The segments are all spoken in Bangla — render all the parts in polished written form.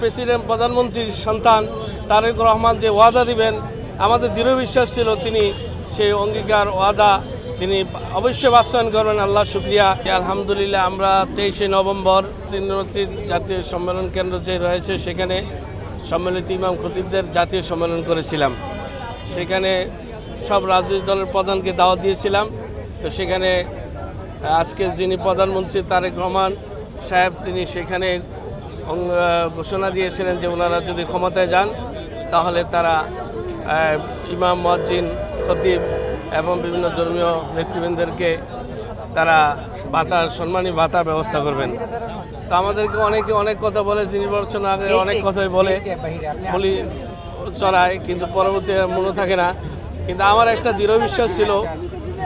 প্রেসিডেন্ট প্রধানমন্ত্রীর সন্তান তারেক রহমান যে ওয়াদা দিবেন আমাদের দৃঢ় বিশ্বাস ছিল তিনি সেই অঙ্গীকার ওয়াদা তিনি অবশ্যই বাস্তবায়ন করবেন। আল্লাহ শুকরিয়া। আলহামদুলিল্লাহ আমরা 23শে নভেম্বর জাতীয় সম্মেলন কেন্দ্র যে রয়েছে সেখানে সম্মিলিত ইমাম খতিবদের জাতীয় সম্মেলন করেছিলাম। সেখানে সব রাজনৈতিক দলের প্রধানকে দাওয়াত দিয়েছিলাম। তো সেখানে আজকের যিনি প্রধানমন্ত্রী তারেক রহমান সাহেব তিনি সেখানে ঘোষণা দিয়েছিলেন যে ওনারা যদি ক্ষমতায় যান তাহলে তারা ইমাম মুয়াজ্জিন খতিব এবং বিভিন্ন ধর্মীয় নেতৃবৃন্দদেরকে তারা সম্মানী ভাতার ব্যবস্থা করবেন। তো আমাদেরকে অনেকে অনেক কথা বলেছে, নির্বাচন আগে অনেক কথাই বলি চড়ায়, কিন্তু পরবর্তী মনে থাকে না। কিন্তু আমার একটা দৃঢ় বিশ্বাস ছিল,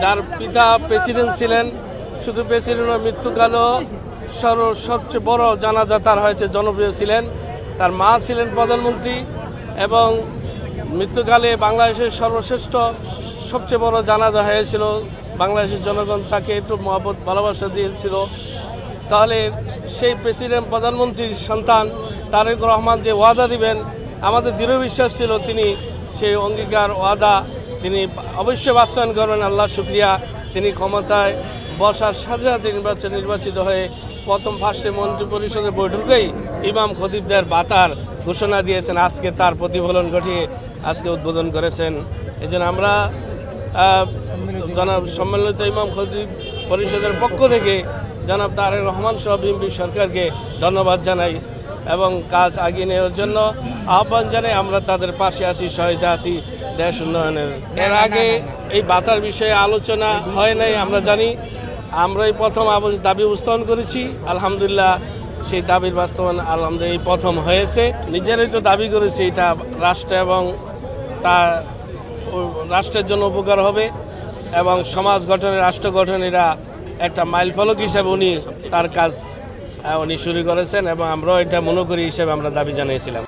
যার পিতা প্রেসিডেন্ট ছিলেন, শুধু প্রেসিডেন্টের মৃত্যুকালেও সবচেয়ে বড় জানাজা তার হয়েছে, জনপ্রিয় ছিলেন। তার মা ছিলেন প্রধানমন্ত্রী এবং মৃত্যুকালে বাংলাদেশের সর্বশ্রেষ্ঠ সবচেয়ে বড় জানাজা হয়েছিল। বাংলাদেশের জনগণ তাকে একটু মহব্বত ভালোবাসা দিয়েছিল। তাহলে সেই প্রেসিডেন্ট প্রধানমন্ত্রীর সন্তান তারেক রহমান যে ওয়াদা দিবেন আমাদের দৃঢ় বিশ্বাস ছিল তিনি সেই অঙ্গীকার ওয়াদা তিনি অবশ্যই বাস্তবায়ন করবেন। আল্লাহ শুকরিয়া। তিনি ক্ষমতায় বসার সাথে সাথে নির্বাচিত হয়ে প্রথম ফার্স্টে মন্ত্রী পরিষদের বৈঠকেই ইমাম খতিবদের ভাতার ঘোষণা দিয়েছেন। আজকে তার প্রতিফলন ঘটিয়ে আজকে উদ্বোধন করেছেন। এই জন্য আমরা জনাব সম্মিলিত ইমাম খতিব পরিষদের পক্ষ থেকে জনাব তারেক রহমান সহ বিএনপি সরকারকে ধন্যবাদ জানাই এবং কাজ এগিয়ে নেওয়ার জন্য আহ্বান জানাই। আমরা তাদের পাশে আছি, সহায়তা আছি দেশ উন্নয়নের। এর আগে এই ভাতার বিষয়ে আলোচনা হয় নাই, আমরা জানি। আমরাই প্রথম দাবি উপস্থাপন করেছি। আলহামদুলিল্লাহ সেই দাবির বাস্তবায়ন আলহামদুলিল্লাহ এই প্রথম হয়েছে। নিজেরাই তো দাবি করেছি এটা রাষ্ট্র এবং তা রাষ্ট্রের জন্য উপকার হবে এবং সমাজ গঠনে রাষ্ট্র গঠনেরা একটা মাইল ফলক হিসেবে উনি তার কাজ উনি শুরু করেছেন এবং আমরাও এটা মনে করি হিসেবে আমরা দাবি জানিয়েছিলাম।